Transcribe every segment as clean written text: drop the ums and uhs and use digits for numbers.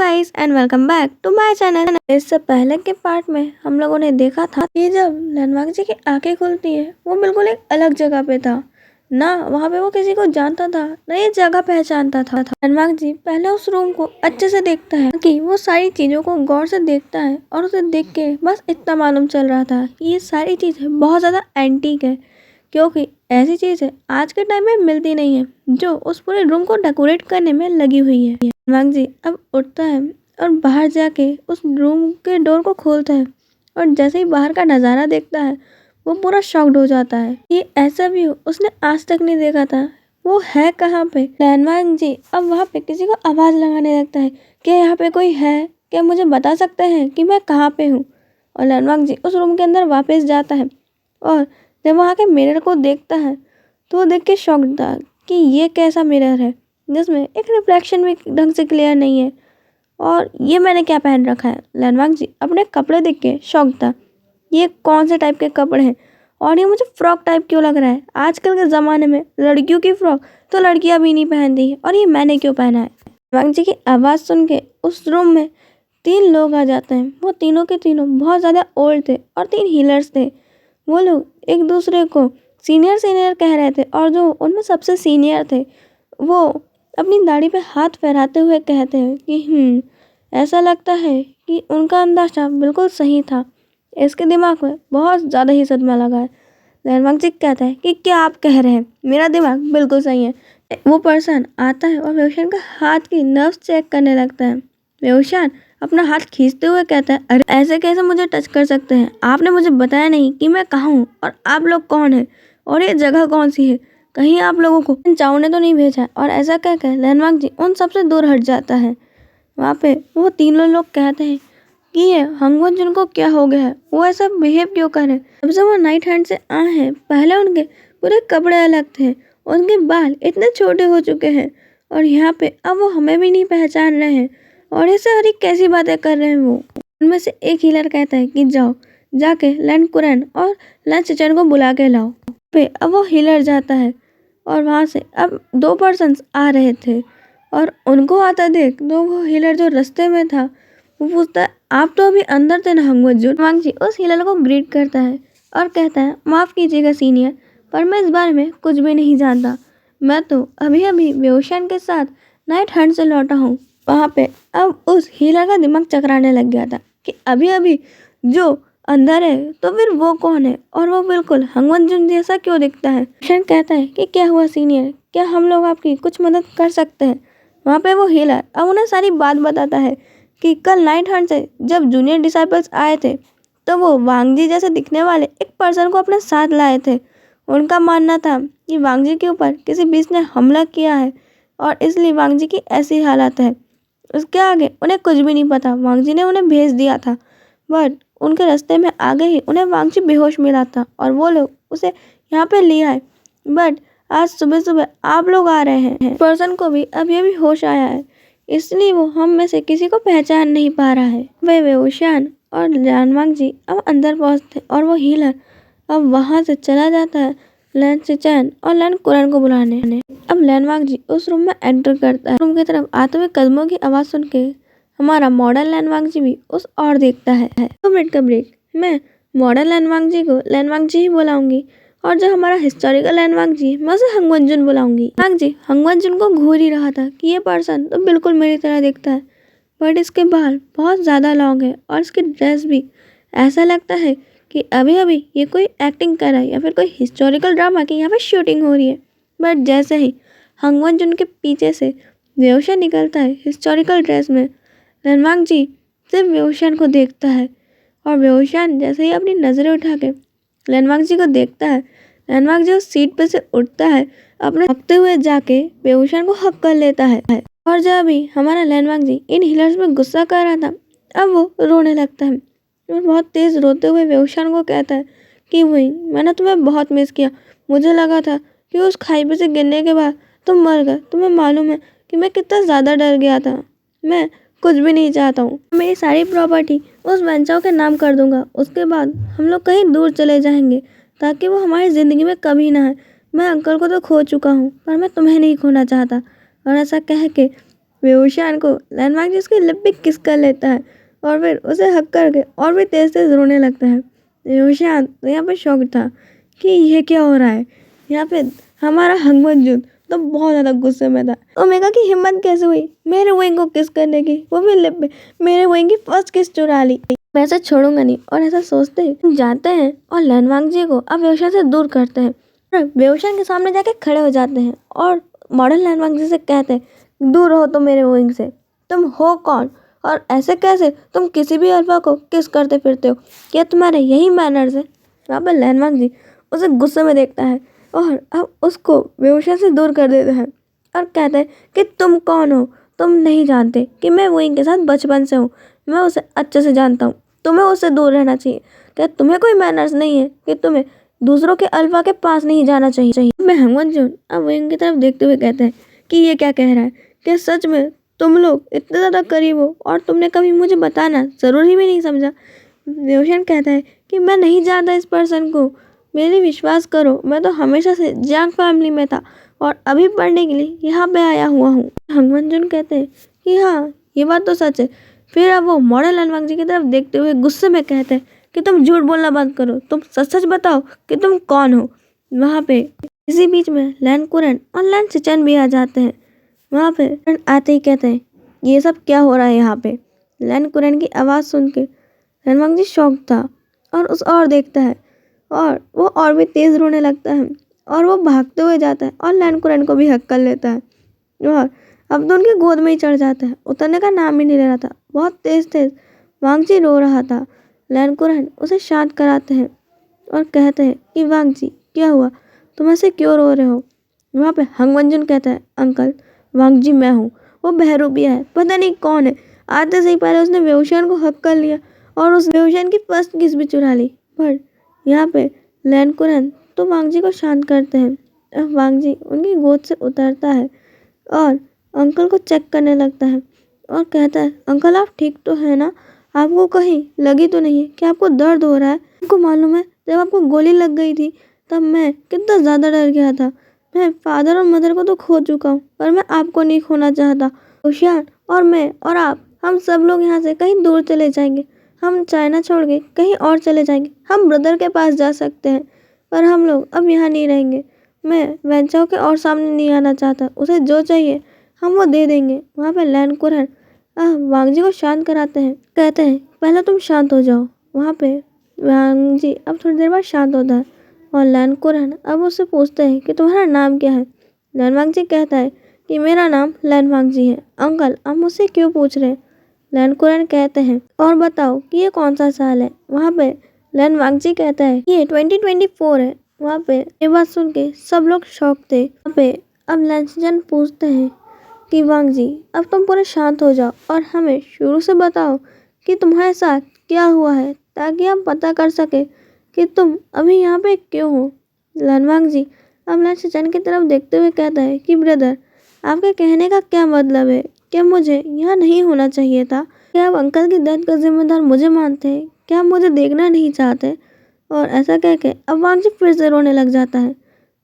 Guys and welcome back to my channel. इससे पहले के पार्ट में हम लोगों ने देखा था कि जब लैंडमार्क जी की आंखें खुलती है वो बिल्कुल एक अलग जगह पे था। ना वहाँ पे वो किसी को जानता था, ना ये जगह पहचानता था। लैंडमार्क जी पहले उस रूम को अच्छे से देखता है कि वो सारी चीजों को गौर से देखता है और उसे देख के बस इतना मालूम चल रहा था कि ये सारी चीजें बहुत ज्यादा एंटीक है, क्योंकि ऐसी चीजें आज के टाइम में मिलती नहीं है जो उस पूरे रूम को डेकोरेट करने में लगी हुई है। लैंडमार्क जी अब उठता है और बाहर जाके उस रूम के डोर को खोलता है और जैसे ही बाहर का नज़ारा देखता है वो पूरा शॉक्ड हो जाता है। ये ऐसा व्यू उसने आज तक नहीं देखा था। वो है कहाँ पे? लैंडमार्क जी अब वहाँ पे किसी को आवाज़ लगाने लगता है कि यहाँ पे कोई है, क्या मुझे बता सकते हैं कि मैं कहाँ पे हूँ। और लैंडमार्क जी उस रूम के अंदर वापस जाता है और जब वहाँ के मिरर को देखता है तो वो देख के शॉक्ड था कि ये कैसा मिरर है जिसमें एक रिफ्लेक्शन भी ढंग से क्लियर नहीं है और ये मैंने क्या पहन रखा है। लैंडमार्क जी अपने कपड़े देख के शॉक था, ये कौन से टाइप के कपड़े हैं और ये मुझे फ्रॉक टाइप क्यों लग रहा है। आजकल के ज़माने में लड़कियों की फ्रॉक तो लड़कियां भी नहीं पहनती और ये मैंने क्यों पहना है। लैंडमार्क जी की आवाज़ सुन के उस रूम में 3 लोग आ जाते हैं। वो तीनों के तीनों बहुत ज़्यादा ओल्ड थे और 3 हीलर्स थे। वो लोग एक दूसरे को सीनियर सीनियर कह रहे थे और जो उनमें सबसे सीनियर थे वो अपनी दाढ़ी पे हाथ फहराते हुए कहते हैं कि ऐसा लगता है कि उनका अंदाजा बिल्कुल सही था। इसके दिमाग में बहुत ज़्यादा ही सदमा लगा है। लैंडमार्क जी कहता है कि क्या आप कह रहे हैं, मेरा दिमाग बिल्कुल सही है। वो पर्सन आता है और वेवशान का हाथ की नर्व्स चेक करने लगता है। वेवशान अपना हाथ खींचते हुए कहता है, अरे ऐसे कैसे मुझे टच कर सकते हैं, आपने मुझे बताया नहीं कि मैं कहाँ हूँ और आप लोग कौन हैं और ये जगह कौन सी है, कहीं आप लोगों को चाऊ ने तो नहीं भेजा। और ऐसा कहकर लैंडमार्क जी उन सबसे दूर हट जाता है। वहाँ पे वो तीनों लोग कहते हैं कि ये हंगवन जिनको क्या हो गया है, वो ऐसा बिहेव क्यों कर रहे हैं। जब से वो नाइट हैंड से आए हैं पहले उनके पूरे कपड़े अलग थे, उनके बाल इतने छोटे हो चुके हैं और यहाँ पे अब वो हमें भी नहीं पहचान रहे हैं और ये सारी कैसी बातें कर रहे हैं। वो उनमें से एक हीलर कहता है कि जाओ जाके लैंड कुरैन और लैंड चिचन को बुला के लाओ। पे अब वो हीलर जाता है और वहाँ से अब 2 पर्सन्स आ रहे थे और उनको आता देख तो वो हीलर जो रास्ते में था वो पूछता है, आप तो अभी अंदर थे ना हंगवत। लैंडमार्क जी उस हीलर को ग्रीट करता है और कहता है, माफ़ कीजिएगा सीनियर, पर मैं इस बारे में कुछ भी नहीं जानता। मैं तो अभी अभी वेवशान के साथ नाइट हंट से लौटा हूँ। वहाँ पे अब उस हीलर का दिमाग चकराने लग गया था कि अभी अभी जो अंदर है तो फिर वो कौन है और वो बिल्कुल हंगवत जुन जैसा क्यों दिखता है। वेवशान कहता है कि क्या हुआ सीनियर, क्या हम लोग आपकी कुछ मदद कर सकते हैं। वहाँ पे वो हीलर अब उन्हें सारी बात बताता है कि कल नाइट हंट से जब जूनियर डिसाइपल्स आए थे तो वो वांगजी जैसे दिखने वाले एक पर्सन को अपने साथ लाए थे। उनका मानना था कि वांगजी के ऊपर किसी बीच ने हमला किया है और इसलिए वांगजी की ऐसी हालत है। उसके आगे उन्हें कुछ भी नहीं पता, वांगजी ने उन्हें भेज दिया था, बट उनके रास्ते में आगे ही उन्हें वांगजी बेहोश मिला था और वो लोग उसे यहाँ पे ले आए। बट आज सुबह सुबह आप लोग आ रहे हैं, पर्सन को भी अभी होश आया है, इसलिए वो हम में से किसी को पहचान नहीं पा रहा है। वे वेवशान और लैंडमार्क जी अब अंदर पहुंचते और वो हीलर अब वहां से चला जाता है लैंड चिचन और लैंड कुरैन को बुलाने। अब लैंडमार्क जी उस रूम में एंटर करता है। रूम की तरफ आते हुए कदमों की आवाज़ सुन के हमारा मॉडर्न लैंडमार्क जी भी उस और देखता है। 2 मिनट का ब्रेक, मैं मॉडर्न लैंडमार्क जी को लैंडमार्क जी ही बुलाऊंगी और जो हमारा हिस्टोरिकल लैंडमार्क जी मैं उसे हंगवत जुन बुलाऊंगी। लैंडमार्क जी हंगवत जुन को घूर ही रहा था कि ये पर्सन तो बिल्कुल मेरी तरह दिखता है, बट इसके बाल बहुत ज़्यादा लॉन्ग है और इसकी ड्रेस भी ऐसा लगता है कि अभी अभी ये कोई एक्टिंग कर रहा है या फिर कोई हिस्टोरिकल ड्रामा की यहाँ पे शूटिंग हो रही है। बट जैसे ही हंगवत जुन के पीछे से वेवशान निकलता है हिस्टोरिकल ड्रेस में, लैंडमार्क जी सिर्फ वेवशान को देखता है और वेवशान जैसे ही अपनी नज़रें उठा के लैंडमार्क जी को देखता है, लैंडमार्क जी उस सीट पे से उठता है, अपने हकते हुए जाके वेवशान को हक कर लेता है। और जब अभी हमारा लैंडमार्क जी इन हीलर्स में गुस्सा कर रहा था अब वो रोने लगता है और बहुत तेज़ रोते हुए वेवशान को कहता है कि वही मैंने तुम्हें बहुत मिस किया, मुझे लगा था कि उस खाई पे से गिरने के बाद तुम मर गए, तुम्हें मालूम है कि मैं कितना ज़्यादा डर गया था। मैं कुछ भी नहीं चाहता हूँ, मेरी सारी प्रॉपर्टी उस बेंचाओ के नाम कर दूंगा, उसके बाद हम लोग कहीं दूर चले जाएंगे ताकि वो हमारी ज़िंदगी में कभी ना है। मैं अंकल को तो खो चुका हूँ पर मैं तुम्हें नहीं खोना चाहता। और ऐसा कह के बेहोशान को लैंडमार्क जी उसकी लिप पे किस कर लेता है और फिर उसे हक करके और भी तेज तेज रोने लगता है। बेहोशान तो यहाँ पे शौक था कि ये क्या हो रहा है। यहाँ पे हमारा हंगमंजुन तो बहुत ज़्यादा गुस्से में था। ओमेगा की हिम्मत कैसे हुई मेरे वोइंग को किस करने की, वो भी लिप पे। मेरे वोइंग की फर्स्ट किस चुरा ली, मैं ऐसा छोड़ूंगा नहीं। और ऐसा सोचते ही जाते हैं और लैंडमार्क जी को अब बेहोशान से दूर करते हैं और बेहोशान के सामने जाके खड़े हो जाते हैं और मॉडर्न लैंडमार्क जी से कहते हैं दूर रहो तुम मेरे वोइंग से। तुम हो कौन और ऐसे कैसे तुम किसी भी अल्फा को किस करते फिरते हो, क्या तुम्हारे यही मैनर्स है। वहाँ पर लैंडमार्क जी उसे गुस्से में देखता है और अब उसको बेहोशान से दूर कर देता है और कहते हैं कि तुम कौन हो, तुम नहीं जानते कि मैं वोइंग के साथ बचपन से हूँ, मैं उसे अच्छे से जानता हूँ, तुम्हें उससे दूर रहना चाहिए। क्या तुम्हें कोई मैनर्स नहीं है कि तुम्हें दूसरों के अल्फा के पास नहीं जाना चाहिए। मैं हंगमंजुन अब वोइंग की तरफ देखते हुए कहते हैं कि ये क्या कह रहा है, क्या सच में तुम लोग इतने ज़्यादा करीब हो और तुमने कभी मुझे बताना ज़रूरी भी नहीं समझा। बेहोशान कहता है कि मैं नहीं जानता इस पर्सन को, मेरी विश्वास करो, मैं तो हमेशा से जैंग फैमिली में था और अभी पढ़ने के लिए यहाँ पे आया हुआ हूँ। हंगमंजुन कहते हैं कि हाँ ये बात तो सच है। फिर अब वो मॉडल लैंडमार्क जी की तरफ देखते हुए गुस्से में कहते हैं कि तुम झूठ बोलना बंद करो, तुम सच सच बताओ कि तुम कौन हो। वहाँ पे इसी बीच में लैंड कुरन और लैंड सिचन भी आ जाते हैं। वहाँ पे आते ही कहते हैं ये सब क्या हो रहा है यहाँ पे। लैंड कुरन की आवाज़ सुन के लैंडमार्क जी शॉक था और उस और देखता है और वो और भी तेज़ रोने लगता है और वो भागते हुए जाता है और लैंड कुरन को भी हक कर लेता है और अब तो उनकी गोद में ही चढ़ जाता है, उतरने का नाम ही नहीं ले रहा था। बहुत तेज तेज वांग जी रो रहा था। लैंड कुरन उसे शांत कराते हैं और कहते हैं कि वांग जी क्या हुआ, तुम ऐसे क्यों रो रहे हो। वहाँ पे हंगमंजुन कहता है अंकल वांग जी मैं हूँ, वो बहरूपिया है, पता नहीं कौन है, आते से ही पहले उसने बेहोशान को हक कर लिया और उस बेहोशान की फर्स्ट किस भी चुरा ली। पर यहाँ पे लैंड कुरन तो वांग जी को शांत करते हैं। अब वांग जी उनकी गोद से उतरता है और अंकल को चेक करने लगता है और कहता है अंकल आप ठीक तो है ना, आपको कहीं लगी तो नहीं है, क्या आपको दर्द हो रहा है। आपको मालूम है जब आपको गोली लग गई थी तब मैं कितना ज़्यादा डर गया था। मैं फादर और मदर को तो खो चुका हूँ पर मैं आपको नहीं खोना चाहता। होशियार और मैं और आप हम सब लोग यहाँ से कहीं दूर चले जाएंगे, हम चाइना छोड़ के कहीं और चले जाएंगे, हम ब्रदर के पास जा सकते हैं पर हम लोग अब यहाँ नहीं रहेंगे। मैं वेंचाओ के और सामने नहीं आना चाहता, उसे जो चाहिए हम वो दे देंगे। वहाँ पे लैंड कुरन वांग जी को शांत कराते हैं, कहते हैं पहले तुम शांत हो जाओ। वहाँ पे वांग जी अब थोड़ी देर बाद शांत होता है और लैंड कुरन अब उससे पूछते हैं कि तुम्हारा नाम क्या है। लैंड जी कहता है कि मेरा नाम लैंड जी है। अंकल आप मुझसे क्यों पूछ रहे हैं। लैंड कुरन कहते हैं और बताओ कि ये कौन सा साल है। वहाँ पे लैंड जी कहता है ये 2024 है। वहाँ पे ये बात सुन के सब लोग शॉक थे। वहाँ पे अब लैंड पूछते हैं कि वांग जी अब तुम पूरे शांत हो जाओ और हमें शुरू से बताओ कि तुम्हारे साथ क्या हुआ है ताकि हम पता कर सके कि तुम अभी यहाँ पे क्यों हो। लैंड जी अब लैंड की तरफ देखते हुए कहता है कि ब्रदर आपके कहने का क्या मतलब है, क्या मुझे यहाँ नहीं होना चाहिए था, क्या आप अंकल की डेथ का जिम्मेदार मुझे मानते हैं, क्या आप मुझे देखना नहीं चाहते। और ऐसा कह के अब वांग जी फिर से रोने लग जाता है।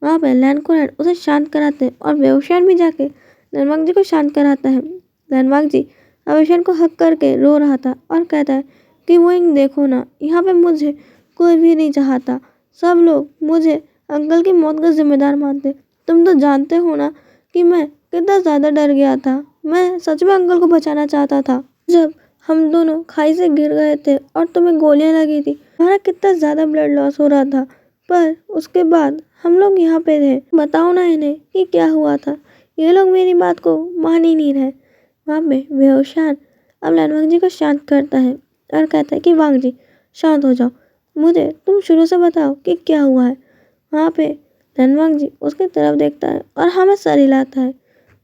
वहाँ पे लैंड कुरन उसे शांत कराते हैं और बेहोशान भी जाके लैंड जी को शांत कराता है। लैंड जी अवेशन को हक करके रो रहा था और कहता है कि वोइंग देखो ना, यहाँ पे मुझे कोई भी नहीं चाहता, सब लोग मुझे अंकल की मौत का जिम्मेदार मानते। तुम तो जानते हो ना कि मैं कितना ज़्यादा डर गया था, मैं सच में अंकल को बचाना चाहता था। जब हम दोनों खाई से गिर गए थे और तुम्हें गोलियां लगी थी, हमारा कितना ज़्यादा ब्लड लॉस हो रहा था, पर उसके बाद हम लोग यहाँ पे थे। बताओ ना इन्हें कि क्या हुआ था, ये लोग मेरी बात को मान ही नहीं रहे। वहाँ पे बेहोशान अब लैंड जी को शांत करता है और कहता है कि वांग जी शांत हो जाओ, मुझे तुम शुरू से बताओ कि क्या हुआ है। वहाँ पे लैंड जी उसकी तरफ देखता है और हमें सर हिलाता है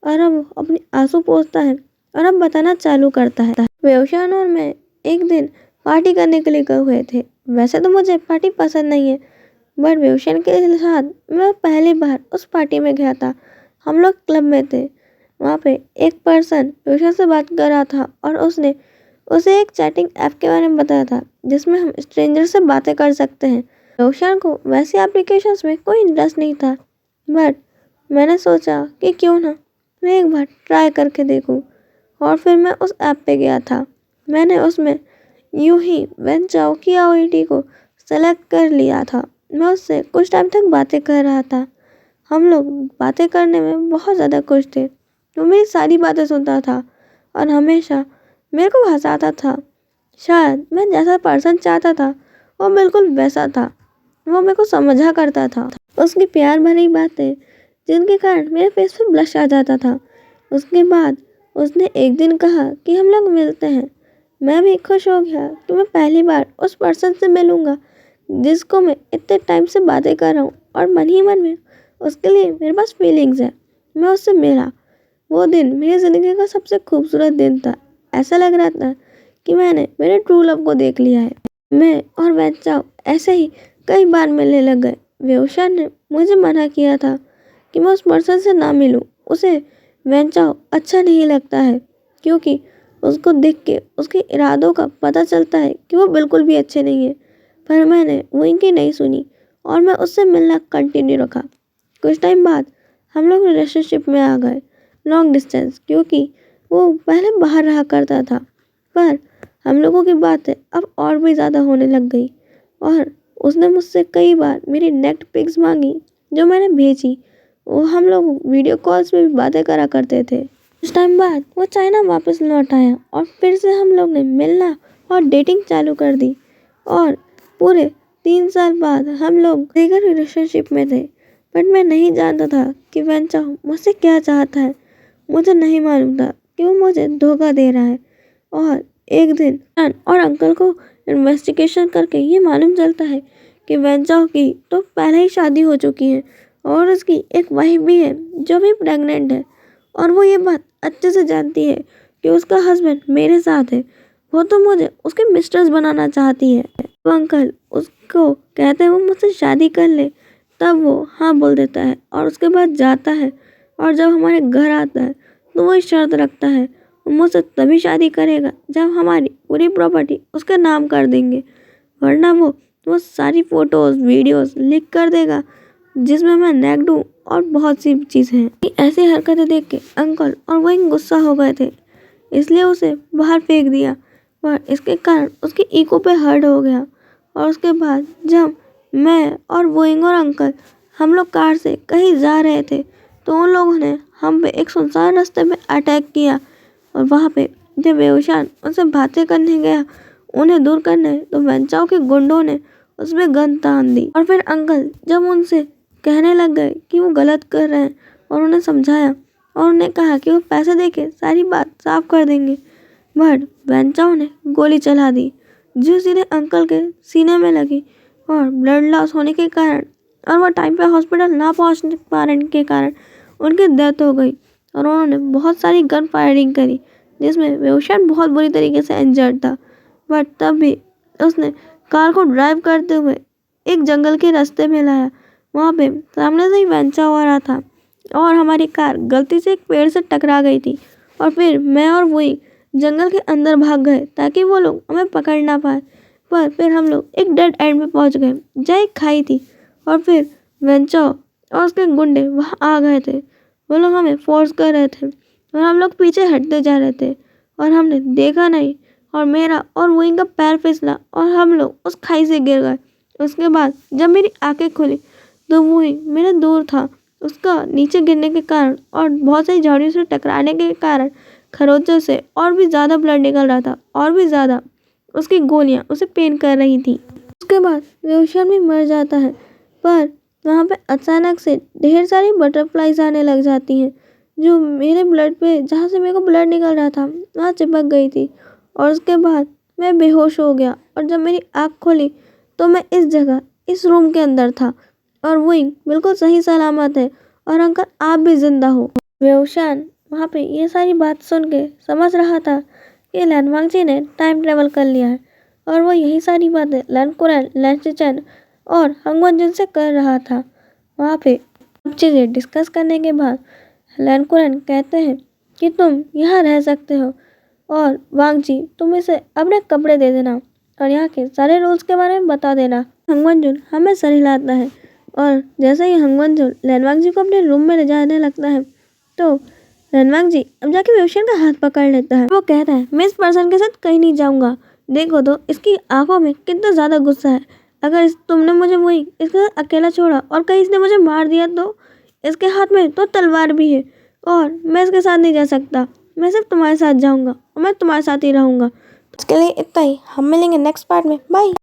और अब अपनी आंसू पोंछता है और अब बताना चालू करता है। बेहोशान और मैं एक दिन पार्टी करने के लिए गए हुए थे। वैसे तो मुझे पार्टी पसंद नहीं है बट बेहोशान के साथ मैं पहली बार उस पार्टी में गया था। हम लोग क्लब में थे। वहाँ पे एक पर्सन बेहोशान से बात कर रहा था और उसने उसे एक चैटिंग ऐप के बारे में बताया था जिसमें हम स्ट्रेंजर से बातें कर सकते हैं। बेहोशान को वैसे एप्लीकेशंस में कोई इंटरेस्ट नहीं था बट मैंने सोचा कि क्यों ना मैं एक बार ट्राई करके देखूं। और फिर मैं उस ऐप पे गया था। मैंने उसमें यूं ही वेन चाओ की आईडी को सेलेक्ट कर लिया था। मैं उससे कुछ टाइम तक बातें कर रहा था। हम लोग बातें करने में बहुत ज़्यादा खुश थे। वो मेरी सारी बातें सुनता था और हमेशा मेरे को हंसाता था। शायद मैं जैसा पर्सन चाहता था वो बिल्कुल वैसा था। वो मेरे को समझा करता था। उसकी प्यार भरी बातें जिनके कारण मेरे फेस पे ब्लश आ जाता था। उसके बाद उसने एक दिन कहा कि हम लोग मिलते हैं। मैं भी खुश हो गया कि मैं पहली बार उस पर्सन से मिलूंगा जिसको मैं इतने टाइम से बातें कर रहा हूँ और मन ही मन में उसके लिए मेरे पास फीलिंग्स है। मैं उससे मिला। वो दिन मेरी ज़िंदगी का सबसे खूबसूरत दिन था। ऐसा लग रहा था कि मैंने मेरे ट्रू लव को देख लिया है। मैं और वेन चाओ ऐसे ही कई बार मिलने लग गए। वेओशान ने मुझे मना किया था कि मैं उस पर्सन से ना मिलूं। उसे वेन चाओ अच्छा नहीं लगता है क्योंकि उसको देख के उसके इरादों का पता चलता है कि वो बिल्कुल भी अच्छे नहीं है। पर मैंने वो इनकी नहीं सुनी और मैं उससे मिलना कंटिन्यू रखा। कुछ टाइम बाद हम लोग रिलेशनशिप में आ गए, लॉन्ग डिस्टेंस, क्योंकि वो पहले बाहर रहा करता था। पर हम लोगों की बातें अब और भी ज़्यादा होने लग गई और उसने मुझसे कई बार मेरी नेक्ड पिक्स मांगी जो मैंने भेजी। वो हम लोग वीडियो कॉल्स में भी बातें करा करते थे। कुछ टाइम बाद वो चाइना वापस लौट आया और फिर से हम लोग ने मिलना और डेटिंग चालू कर दी और पूरे 3 साल बाद हम लोग लीगल रिलेशनशिप में थे। बट मैं नहीं जानता था कि वेन चाओ मुझसे क्या चाहता है। मुझे नहीं मालूम था कि वो मुझे धोखा दे रहा है। और एक दिन और अंकल को इन्वेस्टिगेशन करके ये मालूम चलता है कि वेन चाओ की तो पहले ही शादी हो चुकी है और उसकी एक वाइफ भी है जो भी प्रेग्नेंट है। और वो ये बात अच्छे से जानती है कि उसका हस्बैंड मेरे साथ है। वो तो मुझे उसके मिस्ट्रेस बनाना चाहती है। तो अंकल उसको कहते हैं वो मुझसे शादी कर ले, तब वो हाँ बोल देता है और उसके बाद जाता है। और जब हमारे घर आता है तो वो शर्त रखता है वो मुझसे तभी शादी करेगा जब हमारी पूरी प्रॉपर्टी उसके नाम कर देंगे, वरना वो सारी फोटोज वीडियोस लीक कर देगा जिसमें मैं नेक्ड हूँ और बहुत सी चीज़ें हैं। ऐसी हरकतें देख के अंकल और वही गुस्सा हो गए थे, इसलिए उसे बाहर फेंक दिया। पर इसके कारण उसकी ईगो पे हर्ट हो गया। और उसके बाद जब मैं और वोइंग और अंकल हम लोग कार से कहीं जा रहे थे तो उन लोगों ने हम पे एक सुनसान रास्ते में अटैक किया। और वहाँ पे जब वेओशान उनसे बातें करने गया उन्हें दूर करने, तो वेन चाओ के गुंडों ने उसमें गन तान दी। और फिर अंकल जब उनसे कहने लग गए कि वो गलत कर रहे हैं और उन्हें समझाया और उन्हें कहा कि वो पैसे देके सारी बात साफ कर देंगे, बट वेन चाओ ने गोली चला दी जो सीधे अंकल के सीने में लगी और ब्लड लॉस होने के कारण और वो टाइम पे हॉस्पिटल ना पहुंच पाने के कारण उनकी डेथ हो गई। और उन्होंने बहुत सारी गन फायरिंग करी जिसमें वेओशान बहुत बुरी तरीके से इंजर्ड था। बट तब भी उसने कार को ड्राइव करते हुए एक जंगल के रास्ते में लाया। वहाँ पे सामने से ही वेन चाओ आ रहा था और हमारी कार गलती से एक पेड़ से टकरा गई थी। और फिर मैं और वही जंगल के अंदर भाग गए ताकि वो लोग हमें पकड़ ना पाए। पर फिर हम लोग एक डेड एंड में पहुंच गए जहाँ एक खाई थी और फिर वेन चाओ और उसके गुंडे वहाँ आ गए थे। वो लोग हमें फोर्स कर रहे थे और हम लोग पीछे हटते जा रहे थे और हमने देखा नहीं और मेरा और वही का पैर फिसला और हम लोग उस खाई से गिर गए। उसके बाद जब मेरी आंखें खुली तो वही मेरे दूर था। उसका नीचे गिरने के कारण और बहुत सारी झाड़ियों से टकराने के कारण खरोंचों से और भी ज़्यादा ब्लड निकल रहा था और भी ज़्यादा उसकी गोलियां उसे पेन कर रही थी। उसके बाद वेओशान भी मर जाता है। पर वहाँ पे अचानक से ढेर सारी बटरफ्लाइज आने लग जाती हैं जो मेरे ब्लड पे, जहाँ से मेरे को ब्लड निकल रहा था, वहाँ चिपक गई थी। और उसके बाद मैं बेहोश हो गया और जब मेरी आँख खोली तो मैं इस जगह इस रूम के अंदर था और वही बिल्कुल सही सलामत है और अंकल आप भी जिंदा हो। वेओशान वहाँ पे ये सारी बात सुन के समझ रहा था कि लैनवांग जी ने टाइम ट्रेवल कर लिया है और वो यही सारी बातें लैन कुरैन, लैन चिचेन और हंगवन जिन से कर रहा था। वहाँ पे सब चीज़ें डिस्कस करने के बाद लैन कुरैन कहते हैं कि तुम यहाँ रह सकते हो और वांग जी तुम इसे अपने कपड़े दे देना और यहाँ के सारे रूल्स के बारे में बता देना। हंगवन जुन हमें सर हिलाता है और जैसे ही हंगवन जुन लैनवांग जी को अपने रूम में ले जाने लगता है तो रणवांग जी अब जाके विभूषण का हाथ पकड़ लेता है। वो कहता है मैं इस पर्सन के साथ कहीं नहीं जाऊंगा। देखो तो इसकी आंखों में कितना ज्यादा गुस्सा है। अगर तुमने मुझे वही इसके साथ अकेला छोड़ा और कहीं इसने मुझे मार दिया तो इसके हाथ में तो तलवार भी है और मैं इसके साथ नहीं जा सकता। मैं सिर्फ तुम्हारे साथ जाऊंगा और मैं तुम्हारे साथ ही रहूंगा। उसके लिए इतना ही। हम मिलेंगे नेक्स्ट पार्ट में। बाय।